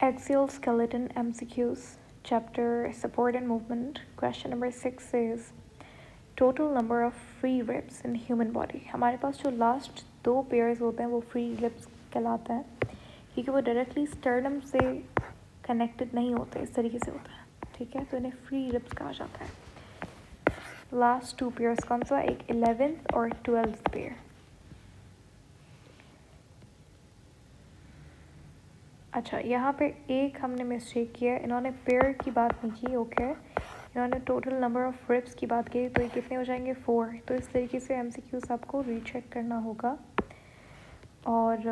Axial skeleton MCQs, chapter support and movement. Question number 6 is total number of free ribs in human body. हमारे पास जो last दो pairs होते हैं वो फ्री रिब्स कहलाते हैं क्योंकि वो डायरेक्टली स्टर्नम से कनेक्टेड नहीं होते, इस तरीके से होता है, ठीक है, तो इन्हें फ्री रिब्स कहा जाता है. लास्ट टू पेयर्स कौन सा, एक 11th और 12th पेयर. अच्छा, यहाँ पे एक हमने मिस्टेक किया है, इन्होंने पेयर की बात नहीं की. ओके, इन्होंने टोटल नंबर ऑफ रिब्स की बात की, तो ये कितने हो जाएंगे, 4. तो इस तरीके से MCQs आपको रीचेक करना होगा. और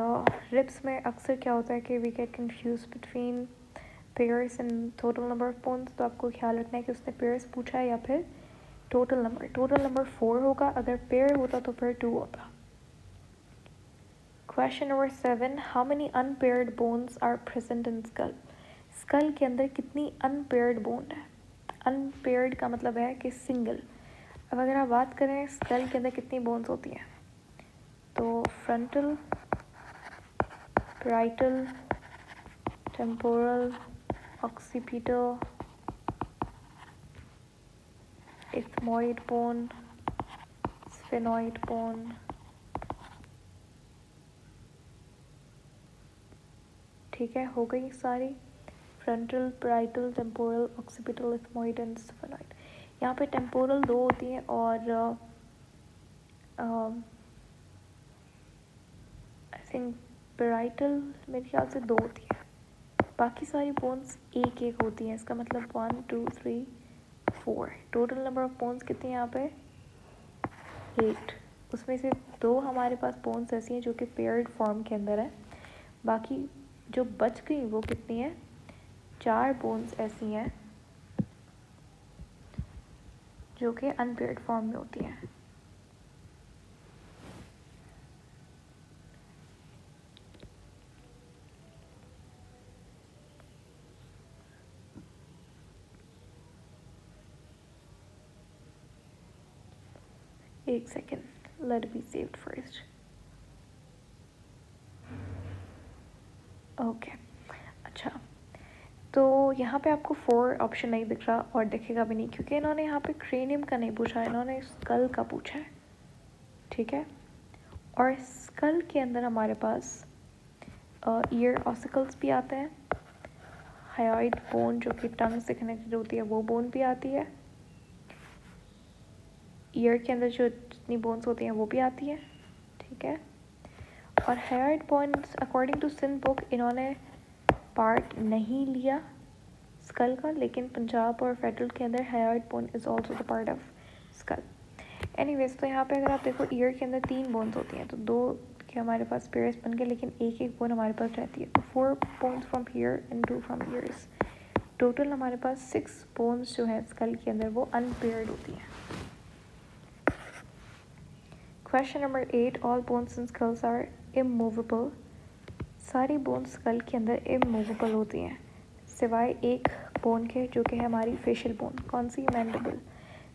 रिब्स में अक्सर क्या होता है कि we get confuse between pairs and total number of bones. तो आपको ख्याल रखना है कि उसने पेयर्स पूछा है या फिर टोटल नंबर 4 होगा. अगर पेयर होता तो फिर 2 होता. Question number 7. How many unpaired bones are present in skull? Skull के अंदर कितनी अनपेयर्ड बोन है. अनपेयर्ड का मतलब है कि सिंगल. अब अगर आप बात करें स्कल के अंदर कितनी बोन्स होती हैं, तो frontal, parietal, temporal, occipital, ethmoid bone, sphenoid bone. ठीक है, हो गई सारी. Frontal, parietal, temporal, occipital, ethmoid and sphenoid. यहाँ पे टेम्पोरल 2 होती हैं और आई थिंक पैराइटल मेरे ख्याल से 2 होती है. बाकी सारी बोन्स एक एक होती हैं. इसका मतलब 1 2 3 4. टोटल नंबर ऑफ बोन्स कितनी हैं यहाँ पे, 8. उसमें से 2 हमारे पास बोन्स ऐसी हैं जो कि पेयर्ड फॉर्म के अंदर है. बाकी जो बच गई वो कितनी है, 4 बोन्स ऐसी हैं जो कि अनपेयर्ड फॉर्म में होती हैं. एक second, let be saved first. Okay, अच्छा, तो यहाँ पे आपको 4 ऑप्शन नहीं दिख रहा और दिखेगा भी नहीं क्योंकि इन्होंने यहाँ पे क्रेनियम का नहीं पूछा, इन्होंने स्कल का पूछा है. ठीक है, और स्कल के अंदर हमारे पास ईयर ऑसिकल्स भी आते हैं. हायोइड बोन जो कि टंग से कनेक्टेड होती है वो बोन भी आती है. ईयर के अंदर जो जितनी बोन्स होती हैं वो भी आती है. ठीक है, और hyoid bone according to Sindh book इन्होंने पार्ट नहीं लिया स्कल का, लेकिन पंजाब और फेडरल के अंदर hyoid bone is also the part of skull. Anyways, तो यहाँ पे अगर आप देखो ईयर के अंदर 3 बोन्स होती हैं, तो 2 के हमारे पास पेयर्स बन गए, लेकिन एक एक बोन हमारे पास रहती है. तो 4 bones from year and 2 from years. Total हमारे पास 6 बोन्स जो है स्कल के अंदर वो अनपेयर्ड होती हैं. Question number 8. All bones in skulls are immovable. सारी बोन्स स्कल के अंदर इमूवेबल होती हैं सिवाय एक बोन के जो कि है हमारी फेशियल बोन. कौन सी, मैंडिबल.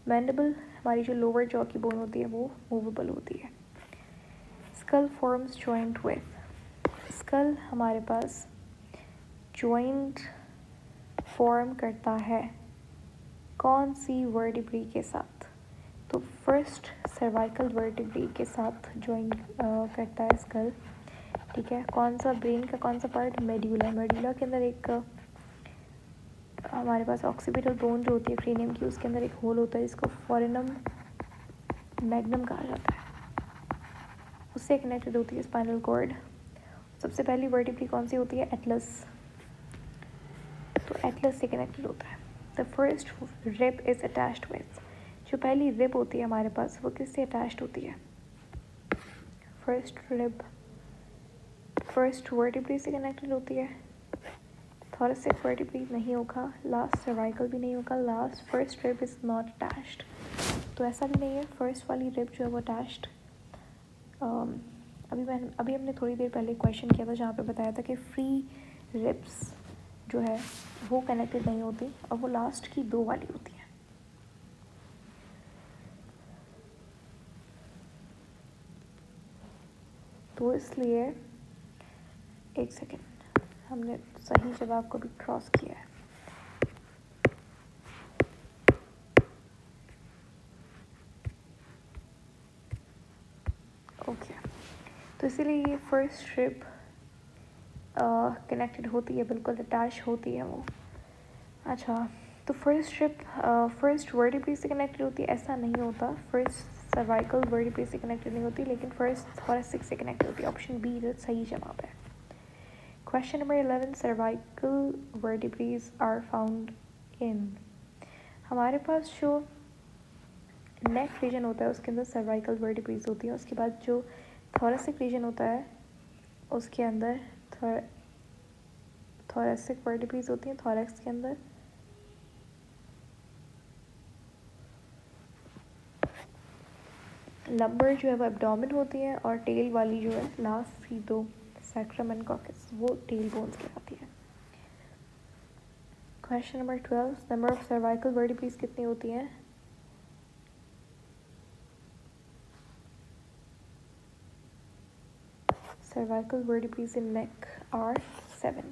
मैंडिबल हमारी जो लोअर जॉ की बोन होती है वो मूवेबल होती है. Skull forms joint with. Skull हमारे पास जॉइंट फॉर्म करता है कौन सी वर्टिब्री के साथ, तो फर्स्ट सर्वाइकल वर्टिब्री के साथ जॉइंट करता है स्कल. ठीक है, कौन सा, ब्रेन का कौन सा पार्ट, मेड्यूला. मेड्यूला के अंदर एक हमारे पास ऑक्सीपिटल बोन जो होती है क्रेनियम की, उसके अंदर एक होल होता है जिसको फोरेनम मैग्नम कहा जाता है. उससे कनेक्टेड होती है स्पाइनल कॉर्ड. सबसे पहली वर्टिब्री कौन सी होती है, एटलस. तो एटलस से कनेक्टेड होता है. The first rib is attached with. जो पहली रिब होती है हमारे पास वो किससे अटैच्ड होती है, फर्स्ट रिब फर्स्ट वर्टिब्री से कनेक्टेड होती है. थोरेसिक वर्टिब्री नहीं होगा, लास्ट सर्वाइकल भी नहीं होगा, last first rib is not attached. तो ऐसा भी नहीं है, फर्स्ट वाली रिब जो है वो अटैच्ड. अभी हमने थोड़ी देर पहले क्वेश्चन किया था जहाँ पे बताया था कि फ्री रिब्स जो है वो कनेक्टेड नहीं होती और वो लास्ट की 2 वाली होती है. तो इसलिए एक सेकेंड, हमने सही जवाब को भी क्रॉस किया है। ओके, तो इसीलिए ये फर्स्ट स्ट्रिप कनेक्टेड होती है, बिल्कुल अटैच होती है वो। अच्छा, तो फर्स्ट स्ट्रिप फर्स्ट वर्टिब्रे से कनेक्टेड होती है, ऐसा नहीं होता। फर्स्ट सर्वाइकल वर्टिब्रे से कनेक्टेड नहीं होती, लेकिन फर्स्ट थोरेसिक से कनेक्टेड होती है। ऑप्शन बी जो सही जवाब है। Question number 11, cervical vertebrae are found in. हमारे पास जो नेक रीजन होता है उसके अंदर सर्वाइकल वर्टिब्रेज होती है। उसके बाद जो थोरेसिक रीजन होता है उसके अंदर थोरेसिक वर्टिब्रेज होती हैं। थोरेक्स के अंदर लंबर जो है वो एब्डोमेन होती है, और टेल वाली जो है लास्ट की दो सैक्रम एंड कॉकस वो टेल बोन्स कहलाती है। Question number 12, number of cervical vertebrae कितनी होती हैं? Cervical vertebrae in neck are 7।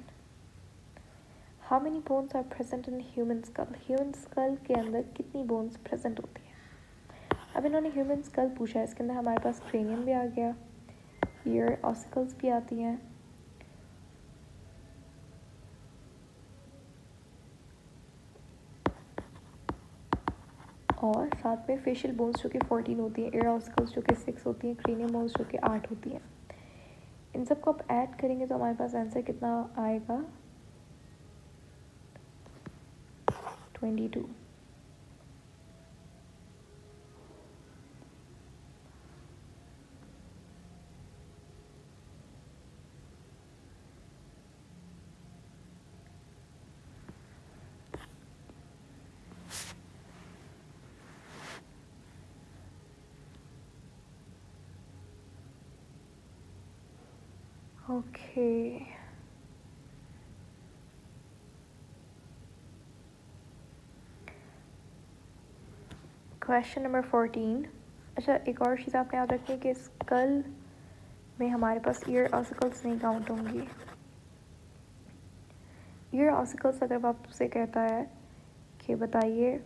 How many bones are present in human skull? Human skull के अंदर कितनी बोन्स प्रेजेंट होती हैं? अब इन्होंने ह्यूमन स्कल पूछा है, इसके अंदर हमारे पास क्रेनियम भी आ गया, ईयर ऑसिकल्स भी आती हैं, और साथ में फेशियल बोन्स जो कि 14 होती हैं, ईयर ऑसिकल्स जो कि 6 होती हैं, क्रेनियम बोन्स जो कि 8 होती हैं। इन सबको आप ऐड करेंगे तो हमारे पास आंसर कितना आएगा? 22। Okay, question number 14। अच्छा, एक और चीज़ आपने याद रखनी है कि स्कल में हमारे पास ईयर ऑसिकल्स नहीं काउंट होंगी। ईयर ऑसिकल्स अगर आपसे कहता है कि बताइए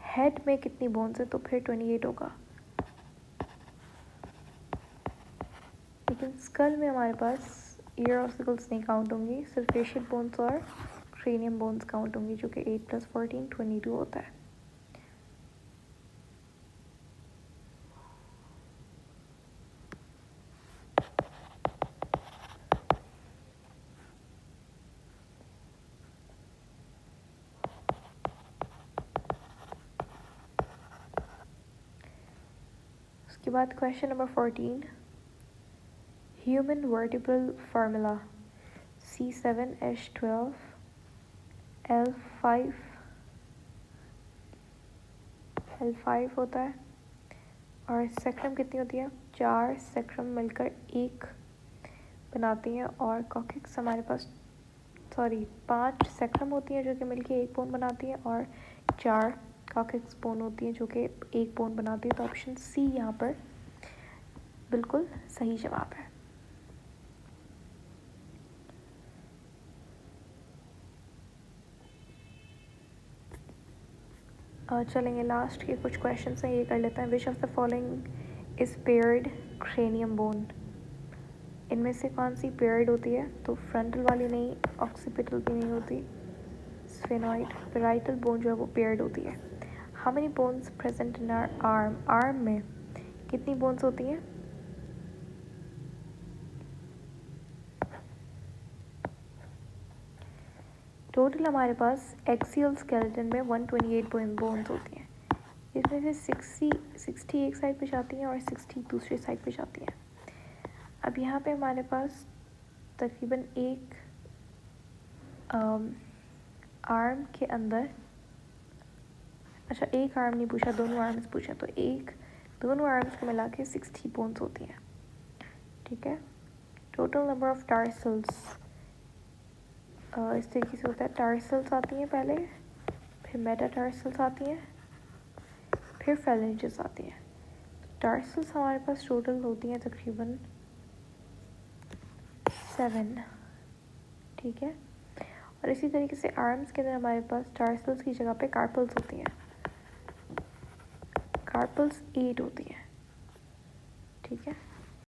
हेड में कितनी बोन्स है, तो फिर 28 होगा, लेकिन स्कल में हमारे पास ईयर ऑसिकल्स नहीं काउंट होंगी, सिर्फ फेशियल बोन्स और क्रेनियम बोन्स काउंट होंगी, जो कि 8 + 14 22 होता है। उसके बाद question number 14, human vertebral formula C7H12 L5 होता है, और सेक्रम कितनी होती है? 4 सेक्रम मिलकर एक बनाती हैं, और कॉकेक्स हमारे पास 5 सेक्रम होती हैं जो कि मिलकर एक बोन बनाती हैं, और 4 कॉकेक्स बोन होती हैं जो कि एक बोन बनाती है। तो ऑप्शन सी यहाँ पर बिल्कुल सही जवाब है। चलेंगे, लास्ट के कुछ क्वेश्चन हैं ये कर लेते हैं। Which of the following is paired cranium bone? इनमें से कौन सी पेयर्ड होती है? तो फ्रंटल वाली नहीं, ऑक्सीपिटल भी नहीं होती, स्फेनॉइड। पेराइटल बोन जो है वो पेयर्ड होती है। How many bones present in our arm? Arm में कितनी बोन्स होती हैं? टोटल हमारे पास एक्सियल स्केलेटन में 128 बोन्स होती हैं। इसमें से 60 एक साइड पे जाती हैं और 60 दूसरी साइड पे जाती हैं। अब यहाँ पे हमारे पास तकरीबन एक आर्म के अंदर, अच्छा एक आर्म नहीं पूछा, दोनों आर्म्स पूछा, तो दोनों आर्म्स को मिला के 60 बोन्स होती हैं। ठीक है, टोटल नंबर ऑफ टार्सल्स इस तरीके से होता है। टार्सल्स आती हैं पहले, फिर मेटाटार्सल्स आती हैं, फिर फेलेंजेस आती हैं। टार्सल्स हमारे पास टोटल होती हैं तकरीबन 7। ठीक है। और इसी तरीके से आर्म्स के अंदर हमारे पास टार्सल्स की जगह पे कार्पल्स होती हैं, कार्पल्स 8 होती हैं, ठीक है।